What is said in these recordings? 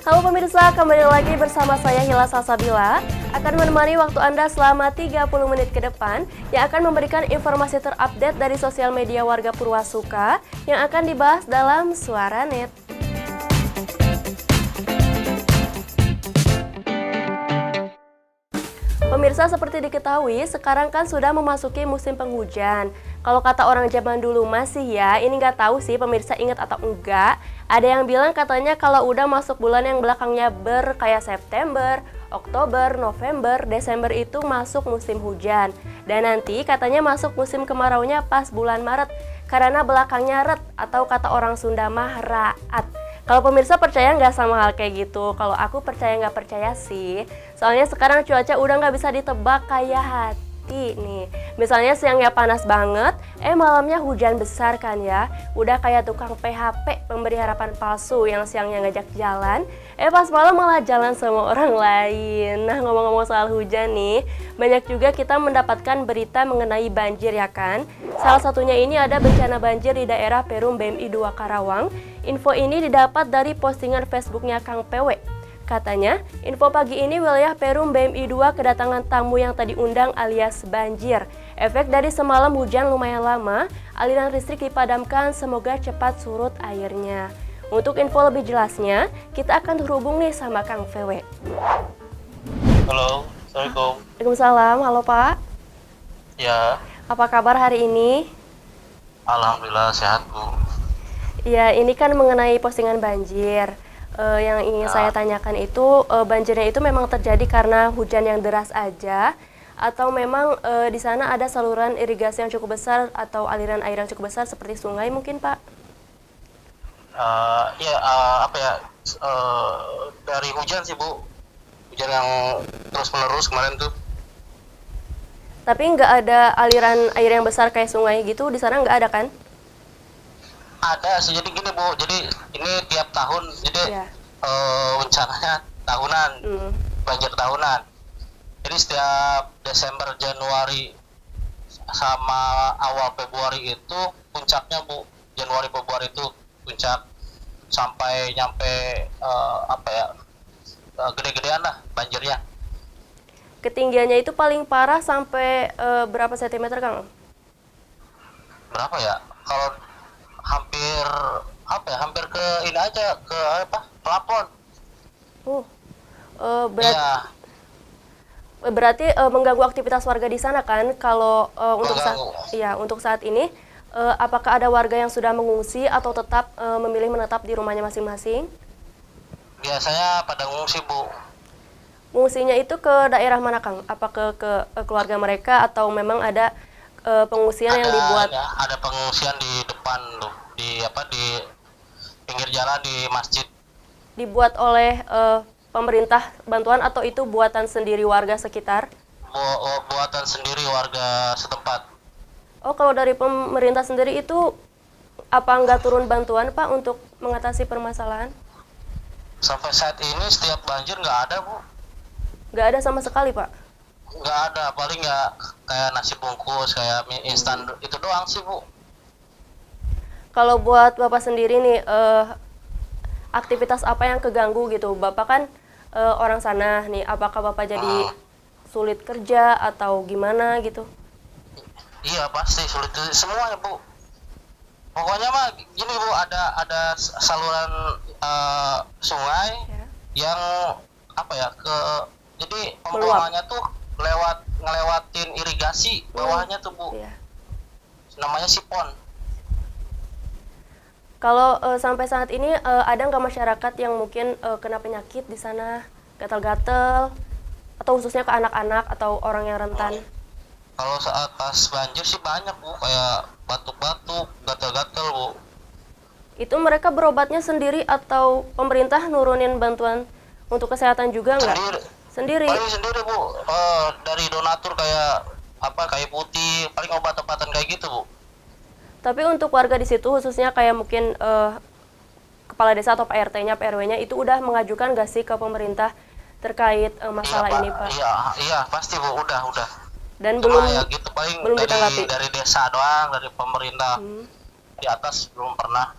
Halo pemirsa, kembali lagi bersama saya Hila Salsabila akan menemani waktu Anda selama 30 menit ke depan yang akan memberikan informasi terupdate dari sosial media warga Purwasuka yang akan dibahas dalam Suara Net. Pemirsa, seperti diketahui, sekarang kan sudah memasuki musim penghujan. Kalau kata orang zaman dulu masih ya, ini nggak tahu sih pemirsa ingat atau enggak. Ada yang bilang katanya kalau udah masuk bulan yang belakangnya kayak September, Oktober, November, Desember itu masuk musim hujan. Dan nanti katanya masuk musim kemaraunya pas bulan Maret, karena belakangnya ret atau kata orang Sunda mah raat. Kalau pemirsa percaya nggak sama hal kayak gitu? Kalau aku percaya nggak percaya sih. Soalnya sekarang cuaca udah nggak bisa ditebak kayak hati nih. Misalnya siangnya panas banget, malamnya hujan besar kan ya. Udah kayak tukang PHP, pemberi harapan palsu yang siangnya ngajak jalan, pas malam malah jalan sama orang lain. Nah, ngomong-ngomong soal hujan nih, banyak juga kita mendapatkan berita mengenai banjir ya kan. Salah satunya ini ada bencana banjir di daerah Perum BMI 2 Karawang. Info ini didapat dari postingan Facebooknya Kang PW. Katanya, info pagi ini wilayah Perum BMI 2 kedatangan tamu yang tadi undang alias banjir. Efek dari semalam hujan lumayan lama, aliran listrik dipadamkan, semoga cepat surut airnya. Untuk info lebih jelasnya, kita akan terhubung nih sama Kang PW. Halo, Assalamualaikum. Waalaikumsalam, halo Pak. Ya, Apa kabar hari ini? alhamdulillah sehat Bu. Ya, ini kan mengenai postingan banjir. Yang ingin saya tanyakan itu, banjirnya itu memang terjadi karena hujan yang deras aja, atau memang di sana ada saluran irigasi yang cukup besar atau aliran air yang cukup besar seperti sungai mungkin Pak? Dari hujan sih Bu, hujan yang terus menerus kemarin tuh. Tapi nggak ada aliran air yang besar kayak sungai gitu, di sana nggak ada kan? Ada sih, jadi gini Bu, jadi ini tiap tahun, jadi Ya. rencananya tahunan, banjir tahunan. Jadi setiap Desember, Januari sama awal Februari itu puncaknya Bu. Januari Februari itu puncak sampai nyampe gede-gedean lah banjirnya. Ketinggiannya itu paling parah sampai berapa sentimeter Kang? Berapa ya? Kalau hampir ke ini aja, ke plafon. Iya, Berarti mengganggu aktivitas warga di sana kan? Kalau untuk saat ini, apakah ada warga yang sudah mengungsi atau tetap memilih menetap di rumahnya masing-masing? biasanya pada ngungsi Bu. Mengungsinya itu ke daerah mana Kang? Apa ke keluarga mereka atau memang ada pengungsian yang dibuat? Ada pengungsian di depan tuh, di pinggir jalan di masjid. Dibuat oleh pemerintah bantuan atau itu buatan sendiri warga sekitar? Buatan sendiri warga setempat. Oh, kalau dari pemerintah sendiri itu apa nggak turun bantuan Pak untuk mengatasi permasalahan? Sampai saat ini setiap banjir nggak ada Bu. Nggak ada sama sekali Pak? Nggak ada, paling nggak kayak nasi bungkus, kayak mie instan, itu doang sih Bu. Kalau buat Bapak sendiri nih, aktivitas apa yang keganggu gitu? Bapak kan orang sana nih, apakah Bapak jadi sulit kerja atau gimana gitu? Iya pasti sulit semuanya Bu. Pokoknya mah gini Bu, ada saluran sungai yang jadi pembuangannya tuh ngelewatin irigasi bawahnya tuh Bu. Iya. Namanya sipon. Kalau sampai saat ini ada nggak masyarakat yang mungkin kena penyakit di sana, gatal-gatal, atau khususnya ke anak-anak atau orang yang rentan? Kalau saat pas banjir sih banyak Bu, kayak batuk-batuk, gatal-gatal Bu. Itu mereka berobatnya sendiri atau pemerintah nurunin bantuan untuk kesehatan juga nggak? Sendiri. Paling sendiri Bu, dari donatur kayak kayu putih, paling obat-obatan kayak gitu Bu. Tapi untuk warga di situ khususnya kayak mungkin kepala desa atau Pak RT-nya, Pak RW-nya itu udah mengajukan nggak sih ke pemerintah terkait masalah ini Pak? Iya pasti Bu, udah. Dan cuma belum ya gitu, paling belum ditanggapi. dari desa doang, dari pemerintah. Di atas belum pernah.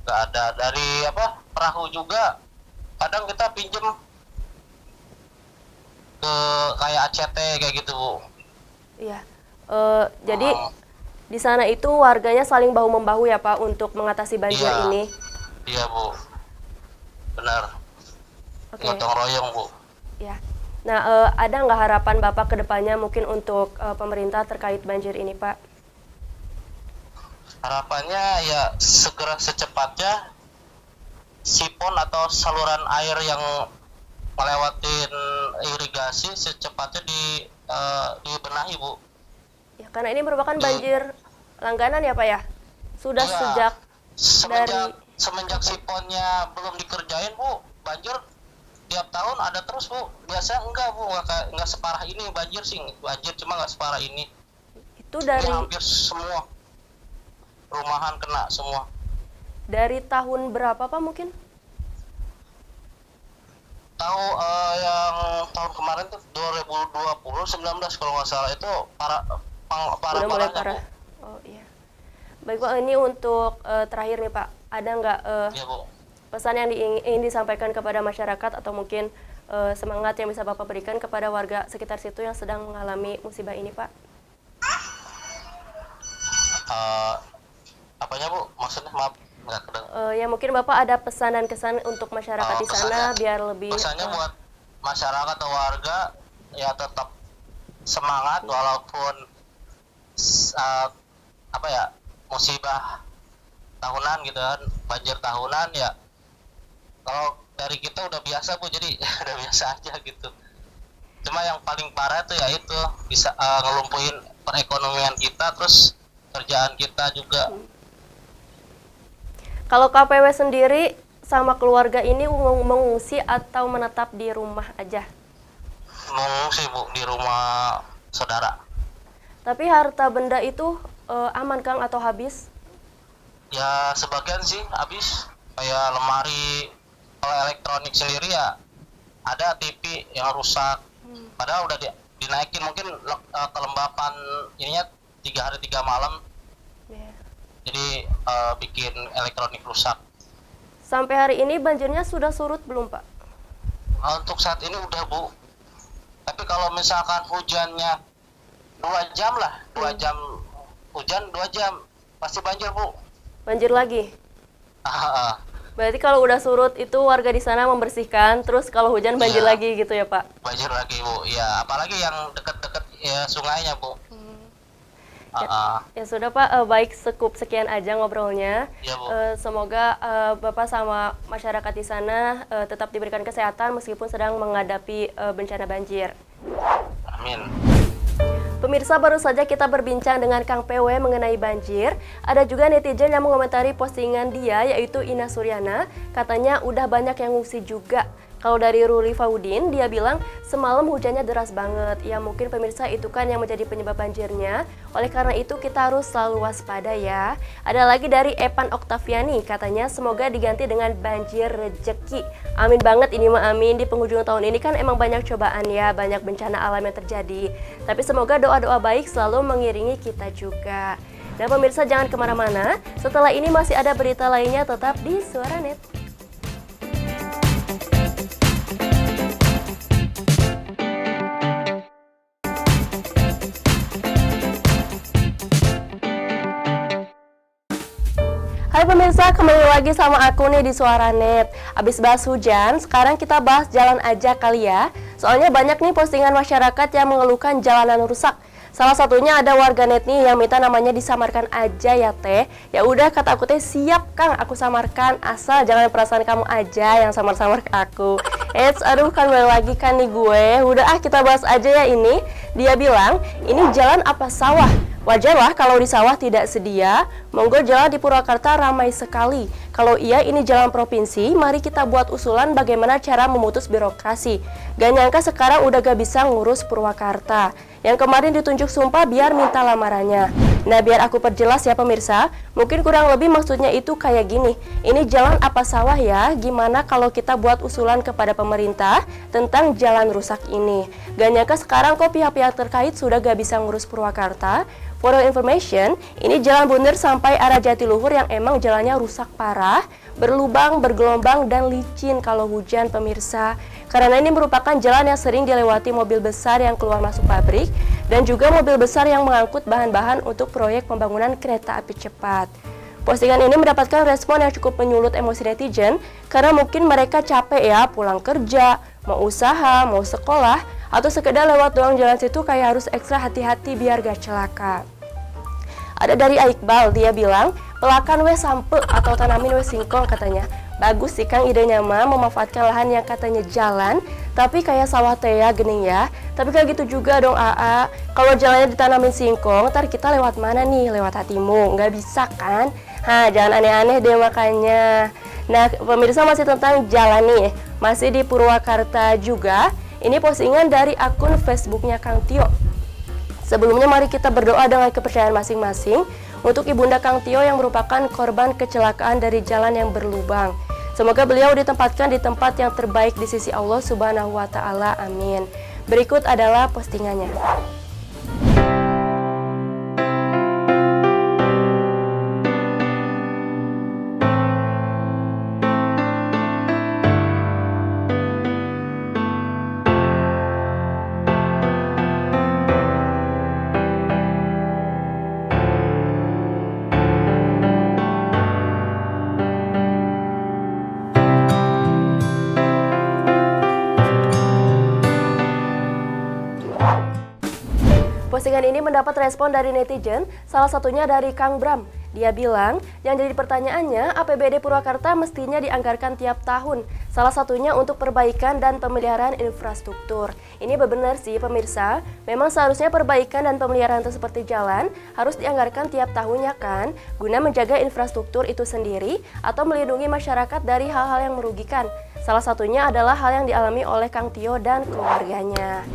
Nggak ada. Dari perahu juga kadang kita pinjem ke kayak ACT kayak gitu Bu. Iya. Jadi di sana itu warganya saling bahu-membahu ya Pak untuk mengatasi banjir Iya. ini. Iya Bu, benar. Oke. Gotong royong Bu. Ya. Nah, ada nggak harapan Bapak ke depannya mungkin untuk pemerintah terkait banjir ini Pak? Harapannya ya segera secepatnya sipon atau saluran air yang melewatin irigasi secepatnya dibenahi Bu. Ya, karena ini merupakan banjir langganan ya Pak ya? Sudah Iya. sejak Semenjak siponnya belum dikerjain Bu, banjir tiap tahun ada terus Bu. Biasa enggak Bu, enggak separah ini banjir sih. Banjir cuma enggak separah ini. itu Ini dari hampir semua rumahan kena semua. tahun berapa Pak mungkin? Tahu yang tahun kemarin tuh 2020 19 kalau nggak salah itu Udah mulai parahnya parah. Bu. Oh iya. Baik Pak, ini untuk terakhir nih Pak, ada nggak Iya Bu. pesan yang ingin disampaikan kepada masyarakat atau mungkin semangat yang bisa Bapak berikan kepada warga sekitar situ yang sedang mengalami musibah ini Pak? Apanya Bu? Maksudnya maaf nggak kedengar. Ya mungkin Bapak ada pesan dan kesan untuk masyarakat di sana biar lebih Pesannya buat masyarakat atau warga ya tetap semangat walaupun apa ya musibah tahunan gitu kan, banjir tahunan ya. Kalau dari kita udah biasa Bu, jadi udah biasa aja gitu. Cuma yang paling parah tuh ya itu bisa ngelumpuhin perekonomian kita, terus kerjaan kita juga. Kalau KPW sendiri sama keluarga ini mengungsi atau menetap di rumah aja? Mengungsi Bu di rumah saudara. Tapi harta benda itu aman Kang atau habis? Ya sebagian sih habis, kayak lemari. Kalau elektronik sendiri ya ada TV yang rusak, padahal udah dinaikin mungkin kelembapan ininya 3 hari 3 malam. Yeah. Jadi bikin elektronik rusak. Sampai hari ini banjirnya sudah surut belum Pak? Untuk saat ini udah Bu, tapi kalau misalkan hujannya 2 jam lah, 2 jam hujan 2 jam pasti banjir Bu. Banjir lagi? Berarti kalau udah surut itu warga di sana membersihkan, terus kalau hujan banjir Iya. lagi gitu ya Pak? Banjir lagi Bu, ya apalagi yang deket-deket ya sungainya Bu. Ya sudah Pak, baik sekian aja ngobrolnya. Iya, Bu. Semoga Bapak sama masyarakat di sana tetap diberikan kesehatan meskipun sedang menghadapi bencana banjir. Amin. Pemirsa, baru saja kita berbincang dengan Kang PW mengenai banjir. Ada juga netizen yang mengomentari postingan dia, yaitu Ina Suryana. Katanya udah banyak yang ngungsi juga. Kalau dari Ruli Faudin, dia bilang semalam hujannya deras banget. Ya mungkin pemirsa itu kan yang menjadi penyebab banjirnya. Oleh karena itu kita harus selalu waspada ya. Ada lagi dari Epan Oktaviani, katanya semoga diganti dengan banjir rejeki. Amin banget ini mah amin. Di penghujung tahun ini kan emang banyak cobaan ya, banyak bencana alam yang terjadi. Tapi semoga doa-doa baik selalu mengiringi kita juga. Dan pemirsa jangan kemana-mana, setelah ini masih ada berita lainnya tetap di Suara Net. Hai pemirsa, kembali lagi sama aku nih di Suara Net. Abis bahas hujan, sekarang kita bahas jalan aja kali ya. Soalnya banyak nih postingan masyarakat yang mengeluhkan jalanan rusak. Salah satunya ada warganet nih yang minta namanya disamarkan aja ya teh. Ya udah kata aku teh siap Kang, aku samarkan asal jangan perasaan kamu aja yang samar-samar ke aku. Aduh kan balik lagi kan nih gue. Udah kita bahas aja ya ini. Dia bilang ini jalan apa sawah? Wajarlah kalau di sawah tidak sedia, monggo jalan di Purwakarta ramai sekali. Kalau iya ini jalan provinsi, mari kita buat usulan bagaimana cara memutus birokrasi. Gak nyangka sekarang udah gak bisa ngurus Purwakarta. Yang kemarin ditunjuk sumpah biar minta lamarannya. Nah biar aku perjelas ya pemirsa, mungkin kurang lebih maksudnya itu kayak gini. Ini jalan apa sawah ya, gimana kalau kita buat usulan kepada pemerintah tentang jalan rusak ini. Gak nyangka sekarang kok pihak-pihak terkait sudah gak bisa ngurus Purwakarta. For your information, ini jalan Bundar sampai arah Jatiluhur yang emang jalannya rusak parah, berlubang, bergelombang, dan licin kalau hujan pemirsa. Karena ini merupakan jalan yang sering dilewati mobil besar yang keluar masuk pabrik dan juga mobil besar yang mengangkut bahan-bahan untuk proyek pembangunan kereta api cepat. Postingan ini mendapatkan respon yang cukup menyulut emosi netizen karena mungkin mereka capek ya pulang kerja, mau usaha, mau sekolah, atau sekedar lewat doang jalan situ kayak harus ekstra hati-hati biar gak celaka. Ada dari Iqbal, dia bilang, pelakan we sampe atau tanamin we singkong katanya. Bagus sih Kang idenya mah memanfaatkan lahan yang katanya jalan, tapi kayak sawah teh ya gening ya. Tapi kayak gitu juga dong AA, kalau jalannya ditanamin singkong, ntar kita lewat mana nih? Lewat hatimu, nggak bisa kan? Jangan aneh-aneh deh makanya. Nah pemirsa masih tentang jalan nih, masih di Purwakarta juga. Ini postingan dari akun Facebooknya Kang Tio. Sebelumnya mari kita berdoa dengan kepercayaan masing-masing untuk Ibunda Kang Tio yang merupakan korban kecelakaan dari jalan yang berlubang. Semoga beliau ditempatkan di tempat yang terbaik di sisi Allah Subhanahu wa Ta'ala. Amin. Berikut adalah postingannya. Postingan ini mendapat respon dari netizen, salah satunya dari Kang Bram. Dia bilang, yang jadi pertanyaannya, APBD Purwakarta mestinya dianggarkan tiap tahun, salah satunya untuk perbaikan dan pemeliharaan infrastruktur. Ini benar sih pemirsa, memang seharusnya perbaikan dan pemeliharaan seperti jalan harus dianggarkan tiap tahunnya kan, guna menjaga infrastruktur itu sendiri atau melindungi masyarakat dari hal-hal yang merugikan. Salah satunya adalah hal yang dialami oleh Kang Tio dan keluarganya.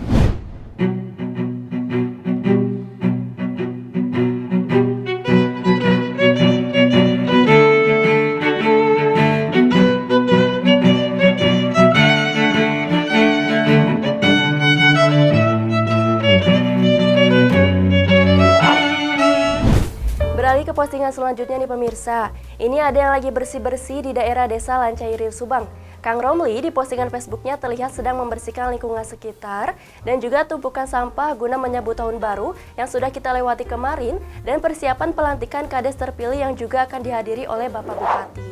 Beralih ke postingan selanjutnya nih pemirsa. Ini ada yang lagi bersih-bersih di daerah Desa Lancairi, Subang. Kang Romli di postingan Facebooknya terlihat sedang membersihkan lingkungan sekitar dan juga tumpukan sampah guna menyambut tahun baru yang sudah kita lewati kemarin dan persiapan pelantikan Kades terpilih yang juga akan dihadiri oleh Bapak Bupati.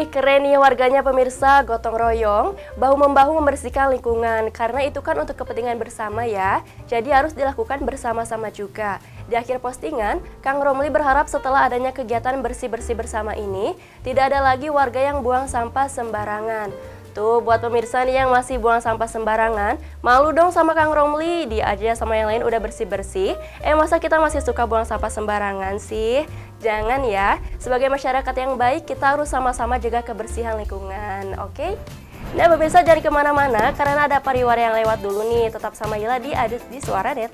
Keren nih warganya pemirsa, gotong royong, bahu-membahu membersihkan lingkungan. Karena itu kan untuk kepentingan bersama ya, jadi harus dilakukan bersama-sama juga. Di akhir postingan, Kang Romli berharap setelah adanya kegiatan bersih-bersih bersama ini, tidak ada lagi warga yang buang sampah sembarangan. Tuh, buat pemirsa nih yang masih buang sampah sembarangan, malu dong sama Kang Romli, dia aja sama yang lain udah bersih-bersih. Masa kita masih suka buang sampah sembarangan sih? Jangan ya, sebagai masyarakat yang baik kita harus sama-sama jaga kebersihan lingkungan, oke? Nah pemirsa jangan kemana-mana karena ada pariwara yang lewat dulu nih, tetap sama Ila di Adit di Suara Net.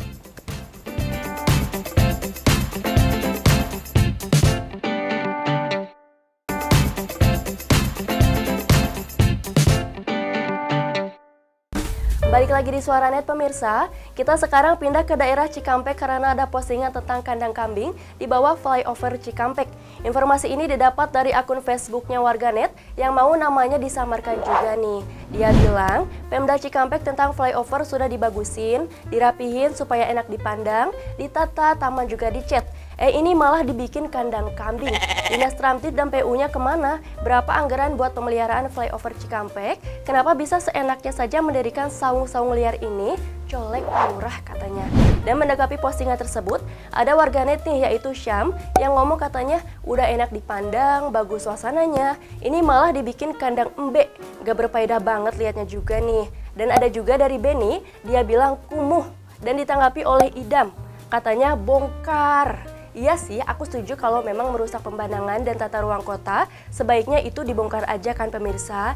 Balik lagi di Suaranet pemirsa, kita sekarang pindah ke daerah Cikampek karena ada postingan tentang kandang kambing di bawah flyover Cikampek. Informasi ini didapat dari akun Facebooknya warganet yang mau namanya disamarkan juga nih. Dia bilang, Pemda Cikampek tentang flyover sudah dibagusin, dirapihin supaya enak dipandang, ditata, taman juga dicat. Ini malah dibikin kandang kambing. Dinas Tramtid dan PU-nya kemana? Berapa anggaran buat pemeliharaan flyover Cikampek? Kenapa bisa seenaknya saja mendirikan saung-saung liar ini? Colek lurah katanya. Dan menanggapi postingan tersebut, ada warganet nih yaitu Syam yang ngomong katanya udah enak dipandang, bagus suasananya. Ini malah dibikin kandang embe, gak berfaedah banget liatnya juga nih. Dan ada juga dari Benny, dia bilang kumuh. Dan ditanggapi oleh Idam, katanya bongkar. Iya sih, aku setuju kalau memang merusak pemandangan dan tata ruang kota, sebaiknya itu dibongkar aja kan pemirsa.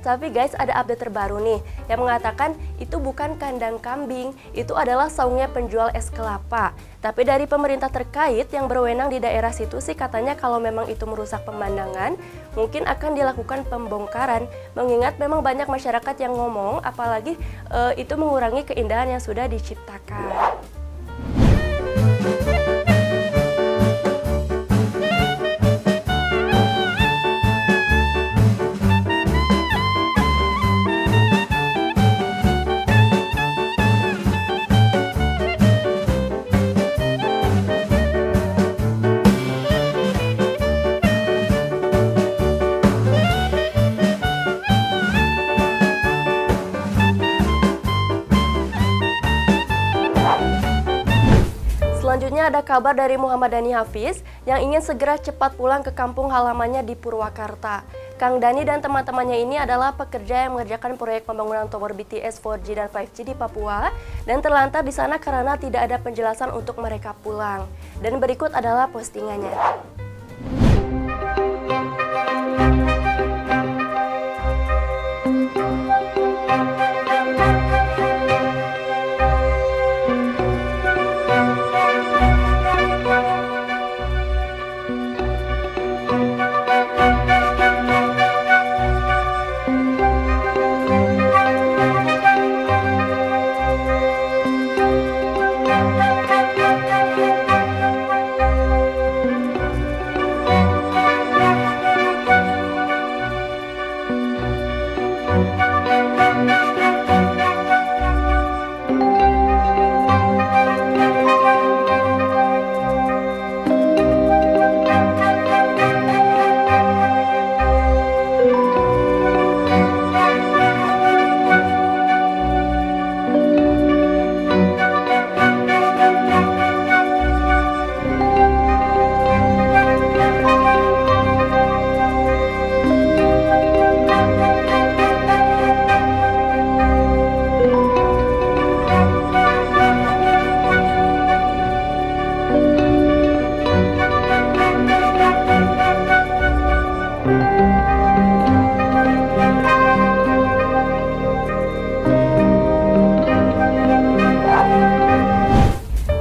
Tapi guys ada update terbaru nih, yang mengatakan itu bukan kandang kambing, itu adalah saungnya penjual es kelapa. Tapi dari pemerintah terkait yang berwenang di daerah situ sih katanya kalau memang itu merusak pemandangan, mungkin akan dilakukan pembongkaran. Mengingat memang banyak masyarakat yang ngomong, apalagi itu mengurangi keindahan yang sudah diciptakan. Selanjutnya ada kabar dari Muhammad Dhani Hafiz yang ingin segera cepat pulang ke kampung halamannya di Purwakarta. Kang Dhani dan teman-temannya ini adalah pekerja yang mengerjakan proyek pembangunan tower BTS 4G dan 5G di Papua dan terlantar di sana karena tidak ada penjelasan untuk mereka pulang. Dan berikut adalah postingannya.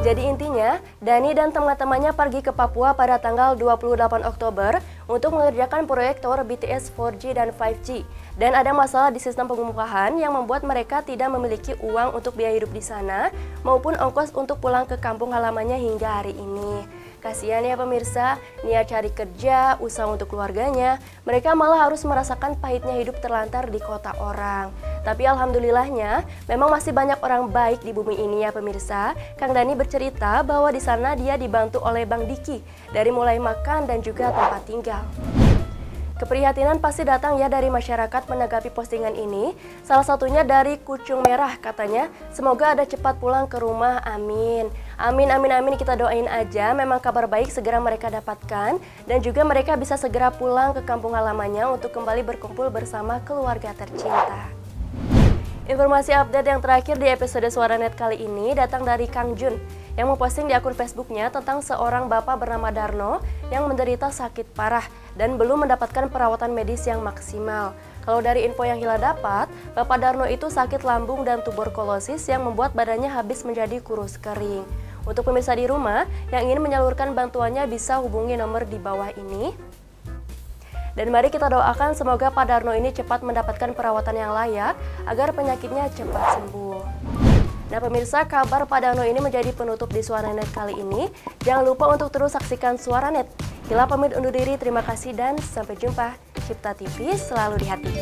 Jadi intinya, Dhani dan teman-temannya pergi ke Papua pada tanggal 28 Oktober untuk mengerjakan proyek tower BTS 4G dan 5G. Dan ada masalah di sistem pengupahan yang membuat mereka tidak memiliki uang untuk biaya hidup di sana maupun ongkos untuk pulang ke kampung halamannya hingga hari ini. Kasihan ya pemirsa, niat cari kerja, usaha untuk keluarganya, mereka malah harus merasakan pahitnya hidup terlantar di kota orang. Tapi alhamdulillahnya, memang masih banyak orang baik di bumi ini ya pemirsa. Kang Dhani bercerita bahwa di sana dia dibantu oleh Bang Diki, dari mulai makan dan juga tempat tinggal. Keprihatinan pasti datang ya dari masyarakat menanggapi postingan ini. Salah satunya dari Kucung Merah katanya, semoga ada cepat pulang ke rumah, amin. Amin, amin, amin, kita doain aja memang kabar baik segera mereka dapatkan dan juga mereka bisa segera pulang ke kampung halamannya untuk kembali berkumpul bersama keluarga tercinta. Informasi update yang terakhir di episode Suaranet kali ini datang dari Kang Jun yang memposting di akun Facebooknya tentang seorang bapak bernama Darno yang menderita sakit parah dan belum mendapatkan perawatan medis yang maksimal. Kalau dari info yang Hila dapat, Bapak Darno itu sakit lambung dan tuberkulosis yang membuat badannya habis menjadi kurus kering. Untuk pemirsa di rumah yang ingin menyalurkan bantuannya bisa hubungi nomor di bawah ini. Dan mari kita doakan semoga Pak Darno ini cepat mendapatkan perawatan yang layak agar penyakitnya cepat sembuh. Nah pemirsa, kabar Pak Darno ini menjadi penutup di Suaranet kali ini. Jangan lupa untuk terus saksikan Suaranet. Hila pamit undur diri, terima kasih dan sampai jumpa. Cipta TV selalu di hati.